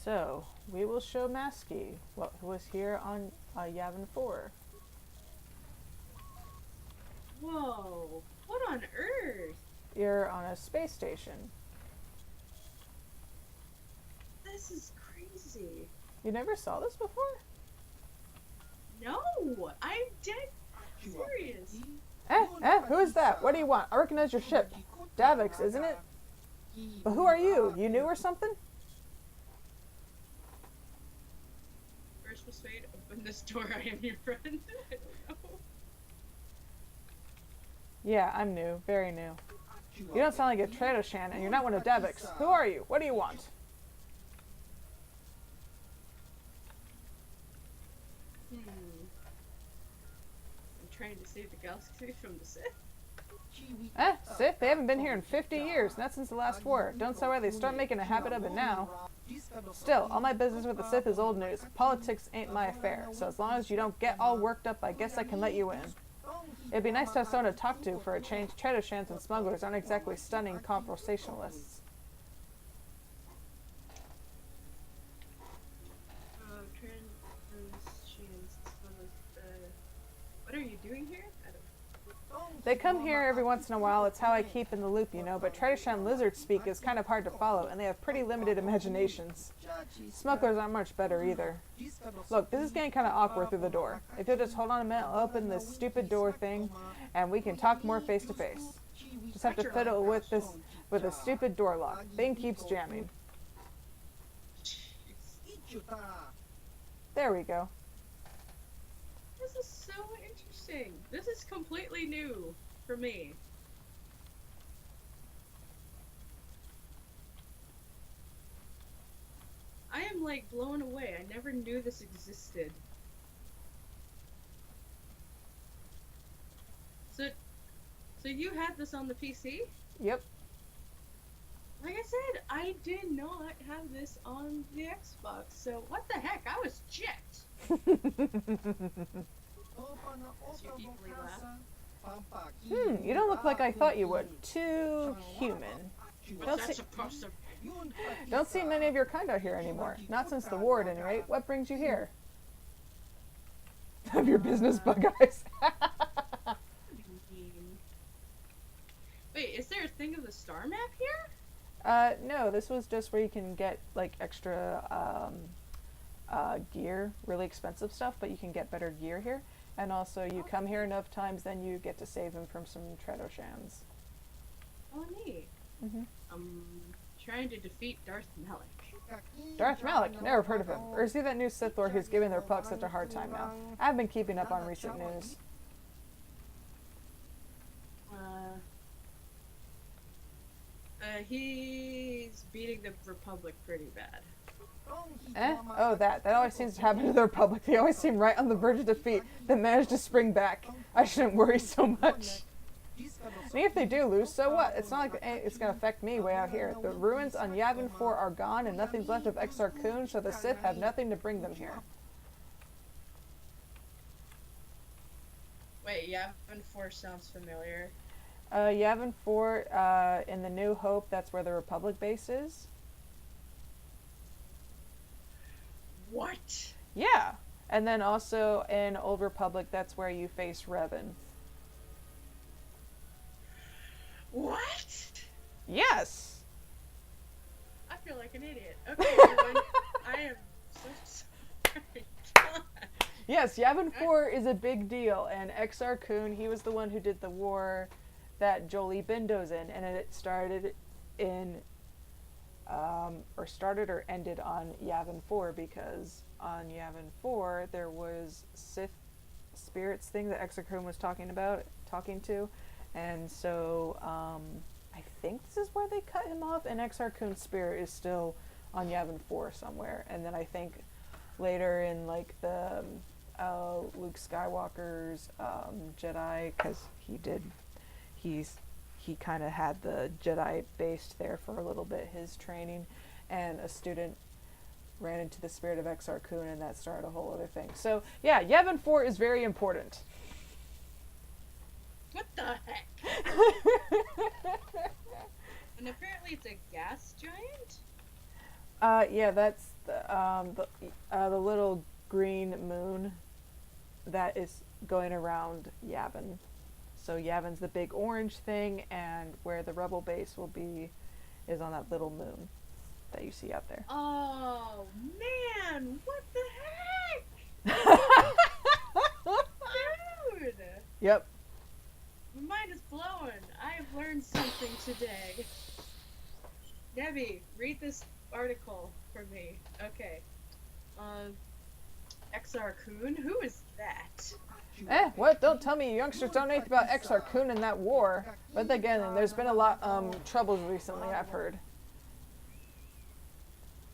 So, we will show Masky what was here on Yavin 4. Whoa! What on earth? You're on a space station. This is crazy. You never saw this before? No! I'm dead serious. Who is that? What do you want? I recognize your ship. Davix, isn't it? But who are you? You new or something? First persuade, open this door, I am your friend. I don't know. Yeah, I'm new. Very new. You don't sound like a Tradoshan, and you're not one of Davix. Who are you? What do you want? I'm trying to save the galaxy from the Sith. Sith? They haven't been here in 50 years, not since the last war. Don't say why they start making a habit of it now. Still, all my business with the Sith is old news. Politics ain't my affair, so as long as you don't get all worked up, I guess I can let you in. It'd be nice to have someone to talk to for a change. Tradoshans and smugglers aren't exactly stunning conversationalists. What are you doing here? They come here every once in a while. It's how I keep in the loop, you know, but Tradoshan lizard speak is kind of hard to follow, and they have pretty limited imaginations. Smugglers aren't much better either. Look, this is getting kind of awkward through the door. If you'll just hold on a minute, I'll open this stupid door thing, and we can talk more face to face. Just have to fiddle with a stupid door lock. Thing keeps jamming. There we go. This is so interesting. This is completely new for me. I am like blown away. I never knew this existed. So you had this on the PC? Yep. Like I said, I did not have this on the Xbox, so what the heck? I was checked. You don't look like I thought you would. Too human. Don't see many of your kind out here anymore. Not since the war at any rate. What brings you here? Have your business, bug eyes. Wait, is there a thing of the star map here? No, this was just where you can get like extra gear, really expensive stuff, but you can get better gear here. And also, you come here enough times, then you get to save him from some Tradoshans. Oh, neat. I'm trying to defeat Darth Malak. Darth Malak? Never heard of him. Or is he that new Sith Lord who's giving the Republic such a hard time now? I've been keeping up on recent news. He's beating the Republic pretty bad. Oh, that always seems to happen to the Republic. They always seem right on the verge of defeat, then manage to spring back. I shouldn't worry so much. And if they do lose, so what? It's not like it's going to affect me way out here. The ruins on Yavin 4 are gone, and nothing's left of Exar Kun, so the Sith have nothing to bring them here. Wait, Yavin 4 sounds familiar. Yavin 4, in the New Hope, that's where the Republic base is. What? Yeah. And then also in Old Republic, that's where you face Revan. What? Yes! I feel like an idiot. Okay, everyone. I am so sorry. Yes, Yavin 4 is a big deal, and Exar Kun, he was the one who did the war that Jolie Bindo's in, and it started in, or ended on Yavin 4, because on Yavin 4 there was Sith spirits thing that Exar Kun was talking to, and so I think this is where they cut him off, and Exar Kun's spirit is still on Yavin 4 somewhere, and then I think later in like the Luke Skywalker's Jedi, because he kind of had the Jedi based there for a little bit, his training, and a student ran into the spirit of Exar Kun, and that started a whole other thing. So yeah, Yavin 4 is very important. What the heck? And apparently it's a gas giant? Yeah, that's the little green moon that is going around Yavin. So Yavin's the big orange thing, and where the rebel base will be is on that little moon that you see out there. Oh man, what the heck, dude? Yep. My mind is blown. I've learned something today. Debbie, read this article for me. Okay. Um, XR Kun, who is that? What? Don't tell me you youngsters don't know anything about XR Kun and that war. But again, there's been a lot troubles recently, I've heard.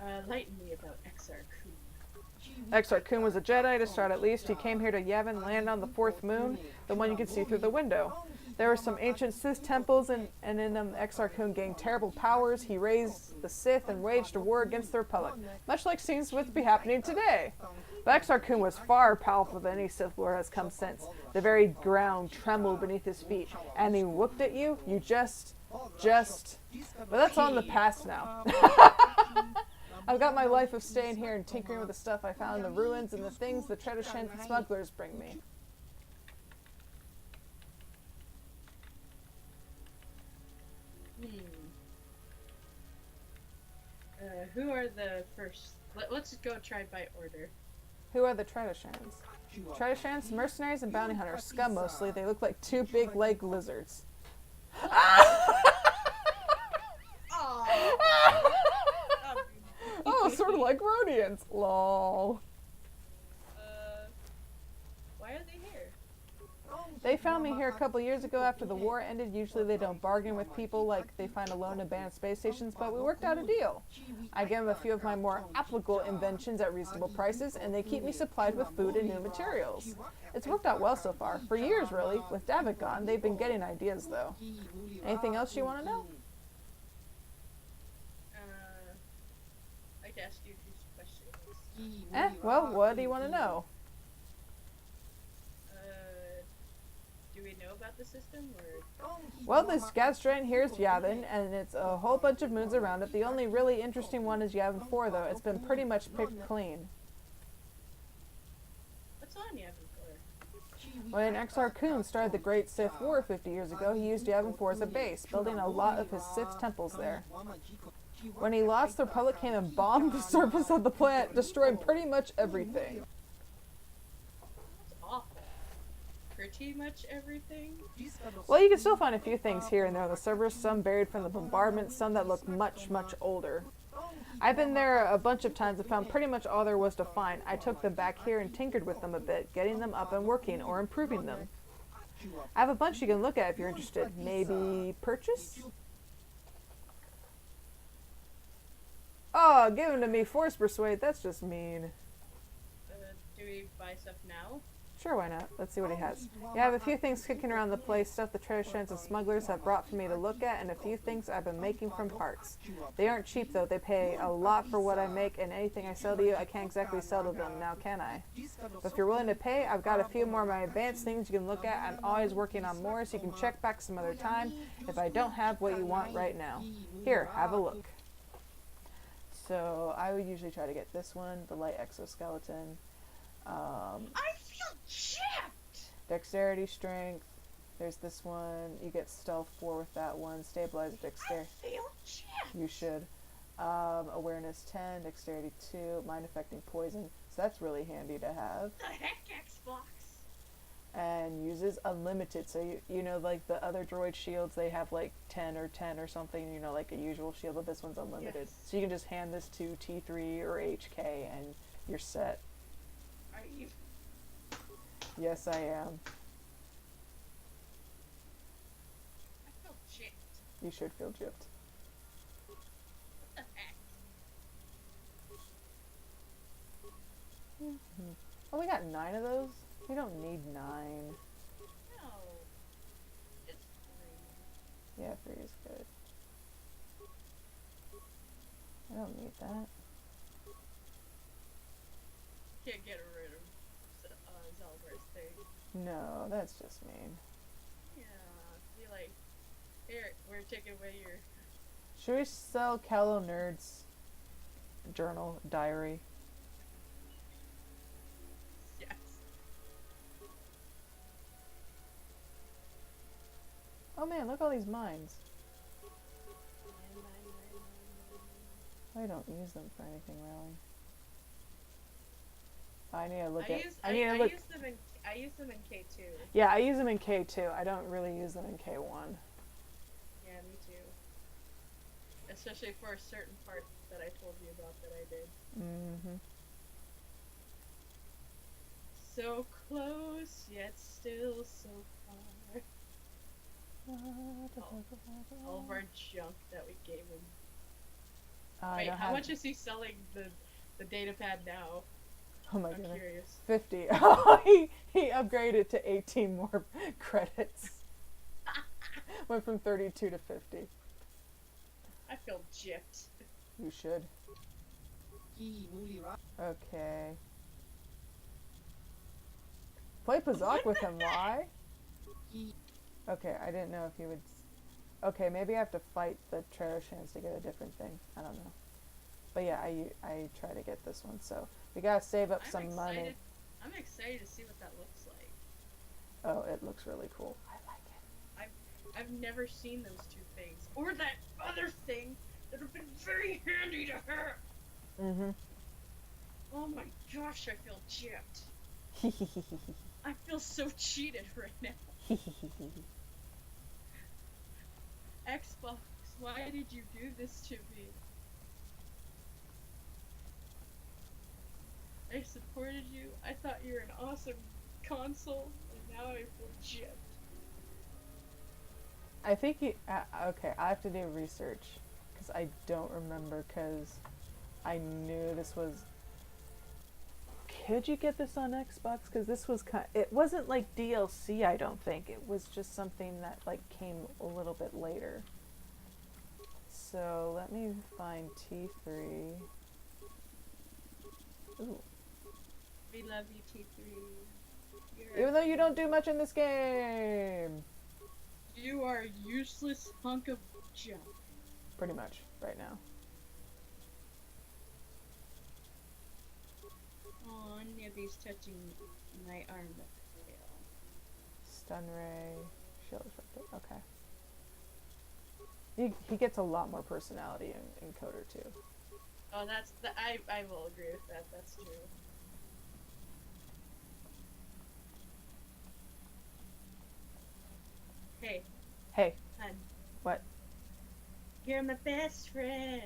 Enlighten me about XR Kun. XR Kun was a Jedi to start at least. He came here to Yavin, land on the fourth moon, the one you can see through the window. There were some ancient Sith temples, and in them, XR Kun gained terrible powers. He raised the Sith and waged a war against the Republic, much like scenes would be happening today. But XR Kun was far powerful than any Sith Lord has come since. The very ground trembled beneath his feet, and he looked at you, you just... But that's all in the past now. I've got my life of staying here and tinkering with the stuff I found in the ruins and the things the Treasure and smugglers bring me. Who are the first? Let's go try by order. Who are the Treasure-shans? Treasure-shans, mercenaries and bounty hunters. Scum mostly. They look like two big leg lizards. Oh, sort of like Rhodians. Lol. Why are they here? They found me here a couple years ago after the war ended. Usually they don't bargain with people like they find alone in abandoned space stations, but we worked out a deal. I give them a few of my more applicable inventions at reasonable prices, and they keep me supplied with food and new materials. It's worked out well so far. For years, really. With David gone, they've been getting ideas, though. Anything else you want to know? I'd ask you a few questions. Well, what do you want to know? Do we know about the system, or? Well, this gas giant here is Yavin, and it's a whole bunch of moons around it. The only really interesting one is Yavin 4, though. It's been pretty much picked clean. What's on Yavin 4? When XR Kun started the Great Sith War 50 years ago, he used Yavin 4 as a base, building a lot of his Sith temples there. When he lost, the Republic came and bombed the surface of the planet, destroying pretty much everything. That's awful. Pretty much everything? Well, you can still find a few things here and there on the surface, some buried from the bombardment, some that look much, much older. I've been there a bunch of times and found pretty much all there was to find. I took them back here and tinkered with them a bit, getting them up and working, or improving them. I have a bunch you can look at if you're interested. Maybe purchase? Oh, give them to me, force persuade, that's just mean. Do we buy stuff now? Sure, why not? Let's see what he has. Yeah, I have a few things kicking around the place, stuff the treasure and smugglers have brought for me to look at, and a few things I've been making from parts. They aren't cheap, though. They pay a lot for what I make, and anything I sell to you, I can't exactly sell to them, now can I? But if you're willing to pay, I've got a few more of my advanced things you can look at. I'm always working on more, so you can check back some other time if I don't have what you want right now. Here, have a look. So, I would usually try to get this one, the light exoskeleton. I feel chipped! Dexterity, strength. There's this one. You get stealth 4 with that one. Stabilize dexterity. I feel chipped! You should. Awareness 10, dexterity 2, mind affecting poison. So that's really handy to have. The heck, Xbox? And uses unlimited. So you know, like the other droid shields, they have like 10 or something. You know, like a usual shield, but this one's unlimited. Yes. So you can just hand this to T3 or HK, and you're set. Are you? Yes, I am. I feel chipped. You should feel gypped. What the heck? Oh, we got 9 of those? We don't need 9. No. It's 3. Yeah, 3 is good. I don't need that. Can't get rid of Zelber's thing. No, that's just mean. Yeah. Be like, here, we're taking away your... Should we sell Callow Nerds? journal, diary. Yes. Oh man, look at all these mines. I don't use them for anything really. I need to look at. I need to look. I use them in K2. Yeah, I use them in K2. I don't really use them in K1. Yeah, me too. Especially for a certain part that I told you about that I did. Mm-hmm. So close, yet still so far. All of our junk that we gave him. Wait, how much is he selling the data pad now? Oh my I'm goodness. curious. 50. Oh, he upgraded to 18 more credits. Went from 32 to 50. I feel gypped. You should. Okay. Play Pazak with him, why? Okay, I didn't know if he would... Okay, maybe I have to fight the Trerashans to get a different thing. I don't know. But yeah, I try to get this one, so we gotta save up some money. I'm excited to see what that looks like. Oh, it looks really cool. I like it. I've never seen those two things. Or that other thing that would have been very handy to her. Mm-hmm. Oh my gosh, I feel gypped. I feel so cheated right now. Xbox, why did you do this to me? I supported you. I thought you were an awesome console, and now I feel gypped. I think he... okay, I have to do research, because I don't remember, because I knew this was... Could you get this on Xbox? Because this was kind... It wasn't like DLC, I don't think. It was just something that like came a little bit later. So let me find T3. Ooh. We love you, T3. Even though you don't do much in this game! You are a useless hunk of junk. Pretty much, right now. Aw, Nibby's touching my arm. Stun ray, shield effective. Okay. He gets a lot more personality in Kotor too. Oh, I will agree with that. That's true. Hey. Hey. Hun. What? You're my best friend.